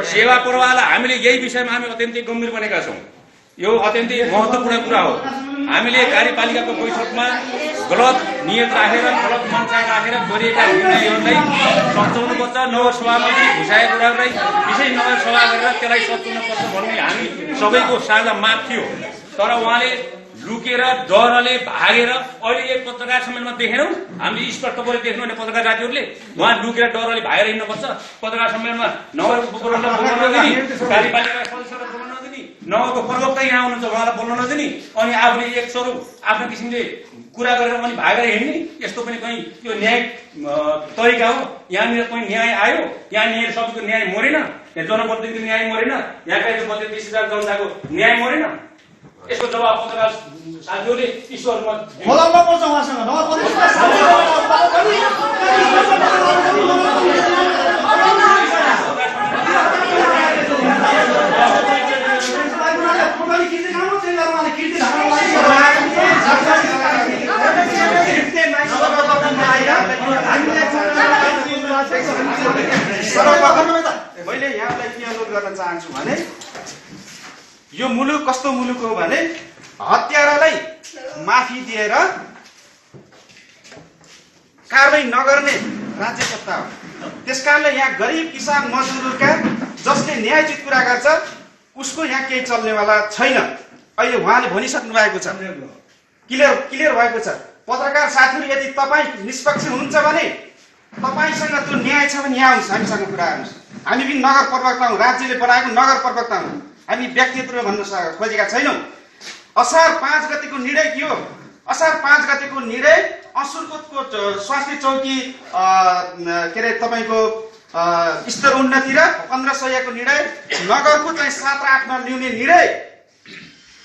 सेवा प्रवाहलाई हामीले यही विषयमा हामी अत्यन्तै गम्भीर बनेका छौँ। यो अत्यन्तै महत्त्वपूर्ण कुरा हो। हामीले कार्यपालिकाको बैठकमा गलत नियत राखेर गलत मनसा राखेर गरिएका निर्णयहरूलाई सच्याउनुपर्छ। नगरसभामा पनि घुसाएको कुराहरूलाई विशेष नगरसभा गरेर त्यसलाई सच्याउनुपर्छ भन्ने हामी सबैको साझा माग थियो। तर उहाँले लुकेर डरले भागेर अहिले एक पत्रकार सम्मेलनमा देखेनौँ। हामीले स्पष्ट गरेर देख्नु भने पत्रकार साथीहरूले उहाँ लुकेर डरले भागेर हिँड्नुपर्छ। पत्रकार सम्मेलनमा नगरको प्रबन्धक बोल्न नदिने, कार्यपालिका सदस्यलाई बोल्न नदिने, नगरको प्रवक्ता यहाँ हुनुहुन्छ उहाँलाई बोल्न नदिने, अनि आफूले एक स्वरूप आफ्नो किसिमले कुरा गरेर अनि भागेर हिँड्ने, यस्तो पनि कहीँ त्यो न्याय तरिका हो? यहाँनिर कहीँ न्याय आयो? यहाँनिर सबैको न्याय मरेन? यहाँ जनप्रतिनिधिको न्याय मरेन? यहाँका 32 हजार जनताको न्याय मरेन? यसको जवाब पत्रकार साथीहरूले ईश्वरमा बोलाउनु पर्छ उहाँसँग। मैले यहाँलाई के अनुरोध गर्न चाहन्छु भने यो मुलुक कस्तो मुलुक हो भने हत्यारालाई माफी दिएर कारबाही नगर्ने राज्य सत्ता हो। त्यसकारणले यहाँ गरिब किसान मजदुरका जसले न्यायचित कुरा गर्छ उसको यहाँ केही चल्नेवाला छैन। अहिले उहाँले भनिसक्नु भएको छ, क्लियर भएको छ। पत्रकार साथीहरू यदि तपाईँ निष्पक्ष हुनुहुन्छ भने तपाईसँग त्यो न्याय छ भने यहाँ आउनुहोस्, हामीसँग कुरा गर्नुहोस्। हामी पनि नगर प्रवक्ता हौँ, राज्यले बनाएको नगर प्रवक्ता हौँ। हामी व्यक्तिगत रूपमा भन्न खोजेका छैनौँ। असार 5 गतेको निर्णय के हो? असार 5 गतेको निर्णय असुरकोटको स्वास्थ्य चौकी के अरे तपाईँको स्तर उन्नति र 1500 निर्णय, नगरको चाहिँ 7 र 8 मा ल्याउने निर्णय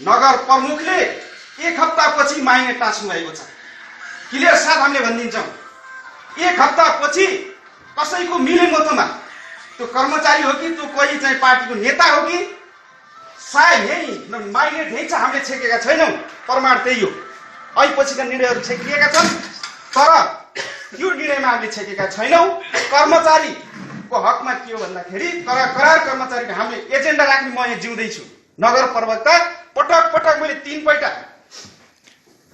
नगर प्रमुखले 1 हप्तापछि माइने टाँस्नु भएको छ। क्लियर साथ हामीले भनिदिन्छौँ। 1 हप्तापछि कसैको मिलेमतोमा त्यो कर्मचारी हो कि त्यो कोही चाहिँ पार्टीको नेता हो कि सायद यही माइने यही छ, हामीले छेकेका छैनौँ। प्रमाण त्यही हो। अहिले पछिका निर्णयहरू छेकिएका छन् तर यो निर्णयमा हामीले छेकेका छैनौँ। कर्मचारीको हकमा के हो भन्दाखेरि करार कर्मचारीको हामीले एजेन्डा राख्ने म यहाँ जिउँदैछु। नगर प्रवक्ता पटक पटक मैले 3 पल्ट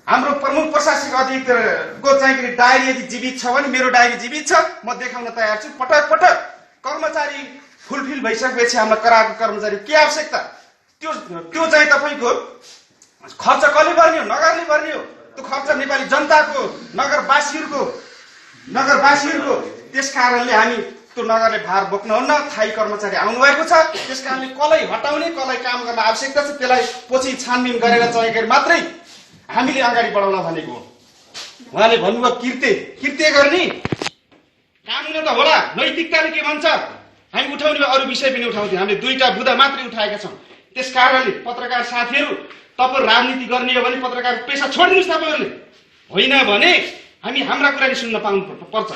हाम्रो प्रमुख प्रशासनिक अधिकारीको चाहिँ डायरी यदि जीवित छ भने मेरो डायरी जीवित छ, म देखाउन तयार छु। पटक पटक कर्मचारी फुलफिल भइसकेपछि हाम्रो करारको कर्मचारी के आवश्यकता त्यो चाहिँ तपाईँको खर्च कसले गर्ने हो? नगरले गर्ने हो। त्यो खर्च नेपाली जनताको नगरवासीहरूको त्यस कारणले हामी त्यो नगरले भार बोक्नुहुन्न। थायी कर्मचारी आउनुभएको छ, त्यस कारणले कसलाई हटाउने कसलाई काम गर्न आवश्यकता छ त्यसलाई पछि छानबिन गरेर चाहिँ मात्रै हामीले अगाडि बढाउन भनेको हो। उहाँले भन्नुभयो कृत्य गर्ने कानुन त होला, नैतिकताले के भन्छ हामी उठाउने अरू विषय पनि उठाउँथ्यौँ। हामीले 2टा बुँदा मात्रै उठाएका छौँ। त्यस कारणले पत्रकार साथीहरू तपाईँ राजनीति गर्ने हो भने पत्रकार पेसा छोडिदिनुहोस् तपाईँहरूले, होइन भने हामी हाम्रा कुरा सुन्न पाउनु पर्छ।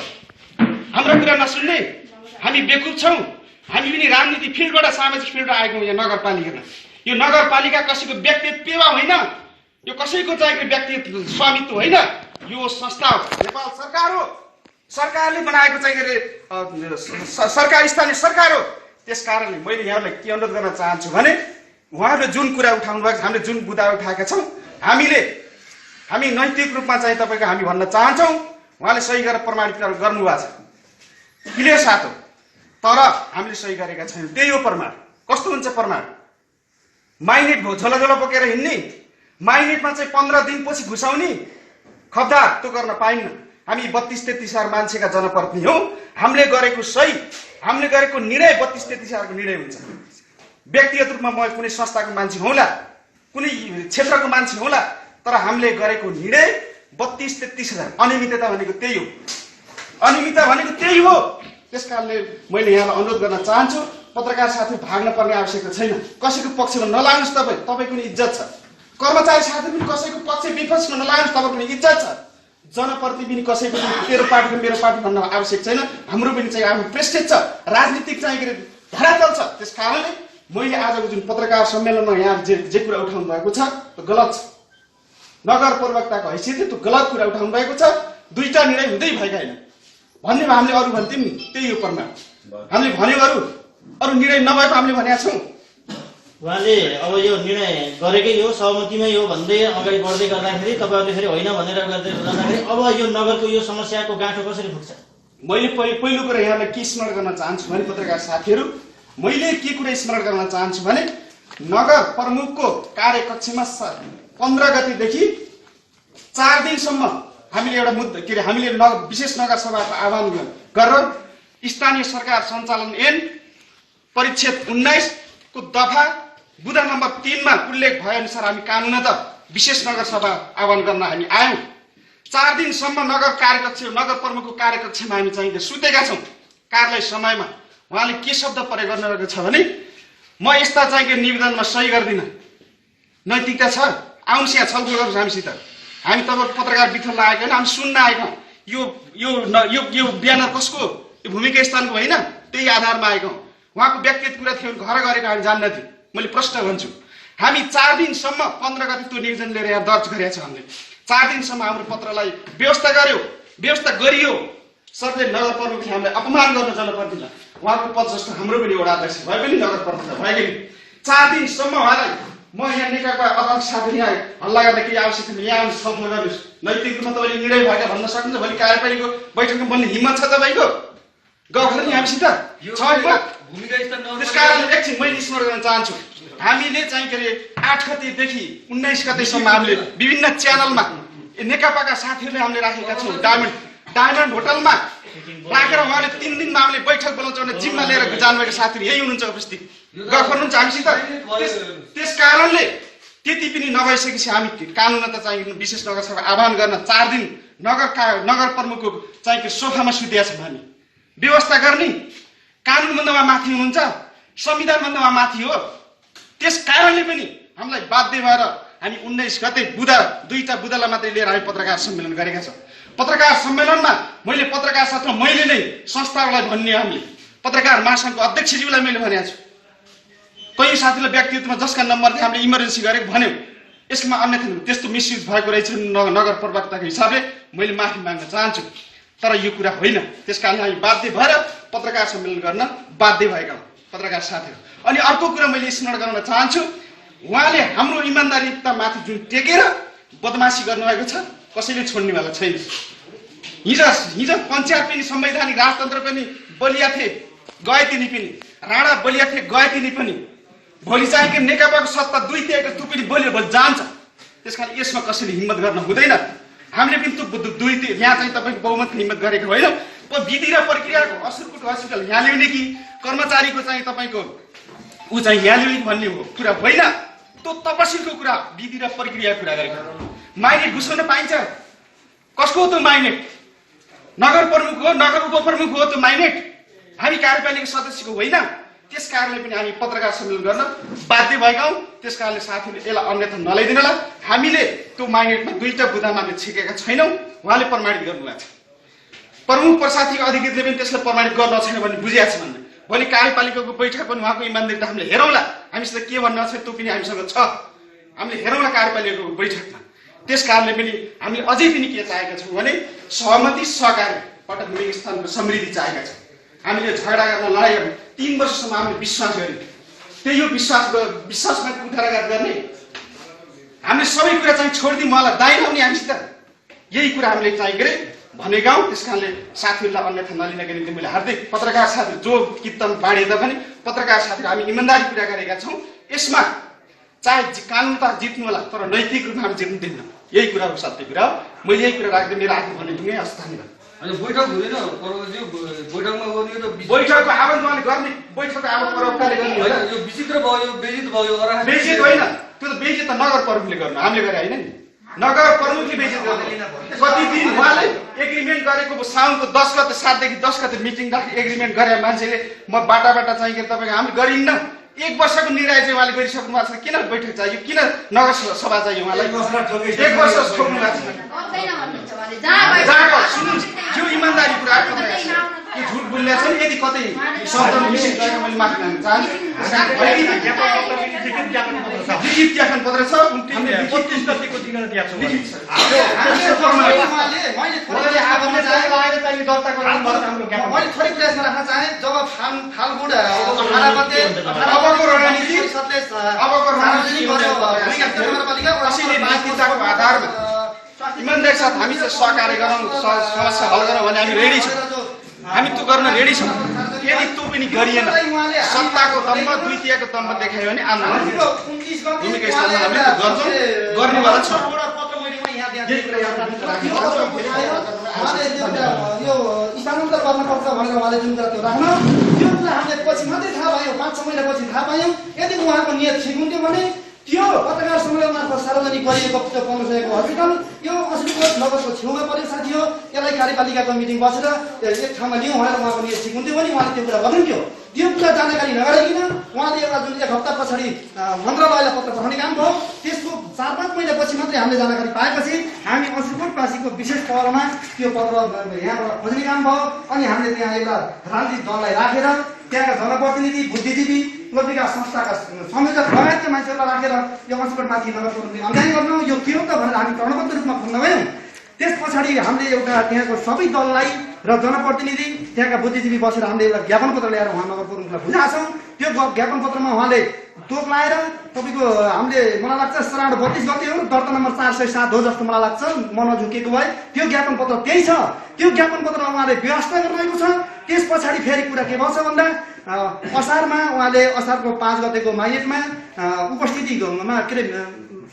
हाम्रा कुरा नसुन्ने हामी बेकुफ छौँ। हामी पनि राजनीति फिल्डबाट सामाजिक फिल्डबाट आएको यहाँ नगरपालिकामा। यो नगरपालिका कसैको व्यक्तिगत पेवा होइन, यो कसैको चाहिँ व्यक्तिगत स्वामित्व होइन, यो संस्था हो, नेपाल सरकार हो, सरकारले बनाएको चाहिँ सरकार स्थानीय सरकार हो। त्यस कारणले मैले यहाँलाई के अनुरोध गर्न चाहन्छु भने उहाँहरूले जुन कुरा उठाउनु भएको छ, हामीले जुन मुद्दा उठाएका छौँ, हामी नैतिक रूपमा चाहिँ तपाईँको हामी भन्न चाहन्छौँ उहाँले सही गरेर प्रमाणित गर्नुभएको छ, क्लियर साथ हो। तर हामीले सही गरेका छैनौँ। त्यही हो प्रमाण। कस्तो हुन्छ प्रमाण? माइनेट झोला बोकेर हिँड्ने, माइनेटमा चाहिँ 15 दिनपछि घुसाउने, खबरदार त्यो गर्न पाइन्न। हामी 32-33 मान्छेका जनप्रतिनिधि हौ। हामीले गरेको सही, हामीले गरेको निर्णय 32-33 निर्णय हुन्छ। व्यक्तिगत रूपमा म कुनै संस्थाको मान्छे हौला, कुनै क्षेत्रको मान्छे हौला, तर हामीले गरेको निर्णय 32-33 अनियमितता भनेको त्यही हो। अनियमितता भनेको त्यही हो। त्यस कारणले मैले यहाँलाई अनुरोध गर्न चाहन्छु, पत्रकार साथी भाग्न पर्ने आवश्यकता छैन। कसैको पक्षमा नलाग्नुहोस्। तपाईँको नि इज्जत छ। कर्मचारी साथी पनि कसैको पक्ष विपक्षमा नलाग्नुहोस्। तपाईँको नि इज्जत छ। जनप्रति पनि कसैको तेरो पार्टीको मेरो पार्टी भन्न आवश्यक छैन। हाम्रो पनि चाहिँ आफ्नो प्रेस्टेज छ, राजनीतिक चाहिँ धरातल छ। त्यस कारणले मैले आजको जुन पत्रकार सम्मेलनमा यहाँ जे कुरा उठाउनु भएको छ त्यो गलत छ। नगर प्रवक्ताको हैसियतले त्यो गलत कुरा उठाउनु भएको छ। दुईटा निर्णय हुँदै भएका होइन भन्ने हामीले अरू भन्थ्यौँ नि, त्यही हो प्रमाण। हामीले भन्यौँ अरू निर्णय नभएको हामीले भनेका छौँ। उहाँले अब यो निर्णय गरेकै हो, सहमतिमै हो भन्दै अगाडि बढ्दै गर्दाखेरि तपाईँहरूले फेरि होइन भनेर गर्दै जाँदाखेरि अब यो नगरको यो समस्याको गाँठो कसरी फुट्छ? मैले पहिलो कुरा यहाँलाई के स्मरण गर्न चाहन्छु भने पत्रकार साथीहरू, मैले के कुरा स्मरण गर्न चाहन्छु भने नगर प्रमुखको कार्यकक्षमा 15 गतेदेखि 4 दिनसम्म हामीले एउटा मुद्दा के अरे हामीले विशेष नगर सभाको आह्वान गरेर स्थानीय सरकार सञ्चालन ऐन परिच्छेद 19 को दफा बुदा नम्बर 3 मा उल्लेख भए अनुसार हामी कानुनत विशेष नगर सभा आह्वान गर्न हामी आयौं। 4 दिनसम्म नगर प्रमुखको कार्यकक्षमा हामी चाहिँ सुतेका छौं। कार्यालय समयमा उहाँले के शब्द प्रयोग गर्नुभएको छ भने म यस्ता चाहिँ निवेदनमा सही गर्दिन, नैतिकता छ, आउनुहोस् यहाँ छलफल गर्नुहोस् हामीसित। हामी तपाईको पत्रकार बिथल लागेको होइन, हामी सुन्न आएका हौं। यो ब्यानर कसको? यो भूमिका स्थानको होइन, त्यही आधारमा आएका हौं। उहाँको व्यक्तिगत कुरा थियो घर गरेको हामी जान्दैनौँ। मैले प्रश्न भन्छु, हामी 4 दिनसम्म 15 गते त्यो निवेदन लिएर यहाँ दर्ज गरेका छौँ। हामीले 4 दिनसम्म हाम्रो पत्रलाई व्यवस्था गरियो। सरले नगर प्रमुखले हामीलाई अपमान गर्न जनप्रतिनिधिलाई, उहाँको पद जस्तो हाम्रो पनि एउटा अध्यक्ष भए पनि नगर प्रमुख भए पनि 4 दिनसम्म उहाँलाई म यहाँ नेकपा अध्यक्ष साथी यहाँ हल्ला गर्दा केही आवश्यक छैन, यहाँ आउनुहोस् छलफल गर्नुहोस्, नैतिक रूपमा तपाईँले निर्णय भएका भन्न सक्नुहुन्छ। भोलि कार्यपालिकाको बैठकमा बोल्ने हिम्मत छ तपाईँको? गफ नि हामीसित त्यस कारणले एकछिन मैले स्मरण गर्न चाहन्छु, हामीले चाहिँ के अरे 8 गतेदेखि 19 गतेसम्म हामीले विभिन्न च्यानलमा नेकपाका साथीहरूले हामीले राखेका छौँ। डायमन्ड होटलमा राखेर उहाँले 3 दिनमा हामीले बैठक बोलाउँछ भने जिम्मा लिएर जानुभएका साथीहरू यही हुनुहुन्छ उपस्थित, गफ गर्नुहुन्छ हामीसित। त्यस कारणले त्यति पनि नभइसकेपछि हामी कानुनत चाहिँ विशेष नगर सभा आह्वान गर्न 4 दिन नगर प्रमुखको चाहिँ सोफामा सुतेका छौँ। हामी व्यवस्था गर्ने कानुनभन्दा उहाँ माथि हुनुहुन्छ, संविधानभन्दा उहाँ माथि हो। त्यस कारणले पनि हामीलाई बाध्य भएर हामी 19 गते दुईटा बुदालाई मात्रै लिएर हामी पत्रकार सम्मेलन गरेका छौँ। पत्रकार सम्मेलनमा मैले पत्रकार साथमा मैले नै संस्थाहरूलाई भन्ने, हामीले पत्रकार महासङ्घको अध्यक्षज्यूलाई मैले भनेको छु। कहीँ साथीलाई व्यक्तिगतमा जसका नम्बर थियो हामीले इमर्जेन्सी गरेको भन्यौँ। यसमा अन्यथा त्यस्तो मिसयुज भएको रहेछ नगर प्रवक्ताको हिसाबले मैले माफी माग्न चाहन्छु। तर यो कुरा होइन। त्यसकारण हामी बाध्य भएर पत्रकार सम्मेलन गर्न बाध्य भएका हौँ पत्रकार साथीहरू। अनि अर्को कुरा मैले स्मरण गर्न चाहन्छु, उहाँले हाम्रो इमान्दारीतामाथि जुन टेकेर बदमासी गर्नुभएको छ कसैले छोड्नेवाला छैन। हिजो पञ्चायत पनि संवैधानिक राजतन्त्र पनि बलिया थिए, गए तिनी पनि, राणा बलिया थिए, गए तिनी पनि। भोलि चाहिँ के नेकपाको सत्ता 2 तिहाईको त्यो पनि बलियो भोलि जान्छ। त्यसकारण यसमा कसैले हिम्मत गर्न हुँदैन। हामीले पनि त्यो यहाँ चाहिँ तपाईँको बहुमत हिम्मत गरेको होइन। विधि र प्रक्रियाको असुरकोट हस्पिटल यहाँ ल्याउने कि कर्मचारीको चाहिँ तपाईँको ऊ चाहिँ यहाँ ल्याउने भन्ने हो कुरा होइन। त्यो तपसिलको कुरा, विधि र प्रक्रिया कुरा गरेको। माइनेट घुसाउन पाइन्छ? कसको हो त्यो माइनेट? नगर प्रमुख हो, नगर उपप्रमुख हो त्यो माइनेट? हामी कार्यपालिका सदस्यको होइन। त्यस कारणले पनि हामी पत्रकार सम्मेलन गर्न बाध्य भएका हौँ। त्यस कारणले साथीले यसलाई अन्यथा नल्याइदिनला। हामीले त्यो माइनेटमा 2टा बुदामा हामी छेकेका छैनौँ, उहाँले प्रमाणित गर्नुभएको छ। प्रमुख प्रशासनिक अधिकृतले पनि त्यसलाई प्रमाणित गर्न छैन भन्ने बुझिएको छ भन्ने। भोलि कार्यपालिकाको बैठक पनि उहाँको इमानदारी हामीले हेरौँला, हामीसित के भन्न छ त्यो पनि हामीसँग छ, हामीले हेरौँला कार्यपालिकाको बैठकमा। त्यस कारणले पनि हामीले अझै पनि के चाहेका छौँ भने सहमति सहकारी पटक मिलिङ स्थानको समृद्धि चाहेका छौँ। हामीले झगडा गर्न लडाइँ गर्ने 3 वर्षसम्म हामीले विश्वास गऱ्यौँ, त्यही यो विश्वासमा कुठाराघात गर्ने, हामीले सबै कुरा चाहिँ छोडिदिउँ, मलाई दाइ लाउने हामीसित, यही कुरा हामीले चाहिँ के अरे भनेका हौँ। त्यस कारणले साथीहरूलाई अन्यथा नलिनका निम्ति मैले हार्दिक पत्रकार साथी जो कित्तम बाँडे तापनि पत्रकार साथीहरू हामी इमान्दारी कुरा गरेका छौँ। यसमा चाहे कानुन त जित्नु होला तर नैतिक रूपमा हामी जित्नु दिन्नौँ, यही कुरा हो, सत्य कुरा हो। मैले यही कुरा राख्दै मेरो आफ्नो भन्ने ठुङ्गै हस्। धन्यवाद। बैठक हुँदैन बैठकमा गर्ने त बैठकको आह्वान उहाँले गर्ने, बैठकको आह्वान प्रवक्ताले गर्ने होइन। यो विचित्र भयो, यो बेजित भयो। बेजित होइन, त्यो त बेजित त नगर प्रमुखले गर्नु, हामीले गरे होइन नि। नगर प्रमुखले बेजित गर्ने। कति दिन उहाँले एग्रिमेन्ट गरेको साउनको 10 गते 7 देखि 10 गते मिटिङ राखी एग्रिमेन्ट गरे मान्छेले म बाटा चाहिँ के तपाईँको हामीले गरिन्न। 1 वर्षको निर्णय चाहिँ उहाँले गरिसक्नु भएको छ। किन बैठक चाहियो, किन नगर सभा चाहियो उहाँलाई? 1 वर्ष छोड्नु भएको छ। यो इमान्दारी कुरा यो झुट बोल्ने छ नि। यदि कतै शब्द मिसिङ गरेर मैले माफी माग्न चाहन्छु। लिखित ज्ञापन पत्र छ, हामीले 32 गतेको दिन दिएको छौँ। मैले थोरै प्रयास राख्न चाहे जब फाल्गुन 18 गते अबको रणनीति कसैले नैतिकताको आधारमा इमान्दारी साथ हामी चाहिँ सहकार्य गरौँ, समस्या हल गरौँ भने हामी रेडी छौँ, हामी त्यो गर्न रेडी छौँ। यदि त्यो पनि गरिएन, सत्ताको दम्भ द्वितीयको दम्भ देखायो भने आन्दोलन भूमिका स्थानमा हामीले त्यो गर्छौँ, गर्नेवाला छौँ। यो स्थानान्तर गर्नुपर्छ भनेर उहाँले जुन कुरा त्यो राख्न, त्यो कुरा हामीले पछि मात्रै थाहा भयो, 5-6 महिनापछि थाहा पायौँ। यदि उहाँको नियत ठिक हुन्थ्यो भने त्यो पत्रकार सम्मेलन मार्फत सार्वजनिक गरिएको 1500 को हस्पिटल यो असलीकोट नगरको छेउमा परेको साथी हो। यसलाई कार्यपालिकाको मिटिङ बसेर एक ठाउँमा लिउँ भनेर उहाँको नियत ठिक हुन्थ्यो भने उहाँले त्यो कुरा गर्नुहुन्थ्यो। त्यो कुरा जानकारी नगरिकन उहाँले एउटा जुन 1 हप्ता पछाडि मन्त्रालयलाई पत्र पठाउने काम भयो। त्यसको 4-5 महिनापछि मात्रै हामीले जानकारी पाएपछि हामी असलीकोटवासीको विशेष पहलमा त्यो पत्र यहाँबाट खोज्ने काम भयो। अनि हामीले त्यहाँ एउटा राजनीतिक दललाई राखेर त्यहाँका जनप्रतिनिधि, बुद्धिजीवी, विकास संस्थाका संयोजक लगायतका मान्छेहरूलाई राखेर यो असलीकोटमाथि नगरको अन्याय गर्न यो के हो त भनेर हामी प्रणबद्ध रूपमा खोज्न गयौँ। त्यस पछाडि हामीले एउटा त्यहाँको सबै दललाई र जनप्रतिनिधि त्यहाँका बुद्धिजीवी बसेर हामीले एउटा ज्ञापन पत्र ल्याएर उहाँ नगर प्रमुखलाई बुझाएको छौँ। त्यो ज्ञापन पत्रमा उहाँले तोक लाएर तपाईँको हामीले मलाई लाग्छ श्रावण 32 गते हो, दर्ता नम्बर 407 हो जस्तो मलाई लाग्छ, म नझुकेको भए त्यो ज्ञापन पत्र त्यही छ। त्यो ज्ञापन पत्रमा उहाँले व्यवस्था गरिरहेको छ। त्यस पछाडि फेरि कुरा के भन्छ भन्दा असारमा उहाँले असारको 5 गतेको माइनेटमा उपस्थितिमा के अरे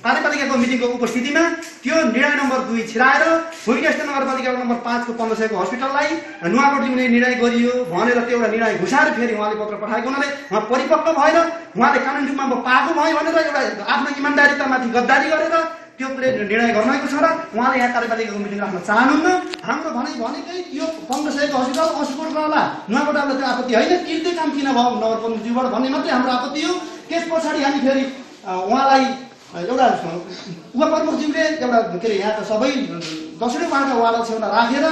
कार्यपालिकाको मिटिङको उपस्थितिमा त्यो निर्णय नम्बर 2 छिराएर भुइँगेस्ट नगरपालिका नम्बर 5 को 1500 को हस्पिटललाई नुवाकोट ल्याउने निर्णय गरियो भनेर त्यो एउटा निर्णय घुसाएर फेरि उहाँले पत्र पठाएको हुनाले उहाँ परिपक्व भएर उहाँले कानुन रूपमा पाएको भयो भनेर एउटा आफ्नो इमान्दारितामाथि गद्दारी गरेर त्यो निर्णय गर्नुभएको छ र उहाँले यहाँ कार्यपालिकाको मिटिङ राख्न चाहनुहुन्न। हाम्रो भनाइ भनेकै यो 1500 को हस्पिटल असुकोटवाला नुवाकोटवाला त्यो आपत्ति होइन, किर्दै काम किन भयो नगर प्रमुखज्यूबाट भन्ने मात्रै हाम्रो आपत्ति हो। त्यस पछाडि हामी फेरि उहाँलाई एउटा उपप्रमुखज्यूले एउटा के अरे यहाँका सबै 10वटै वार्डका वार्ड राखेर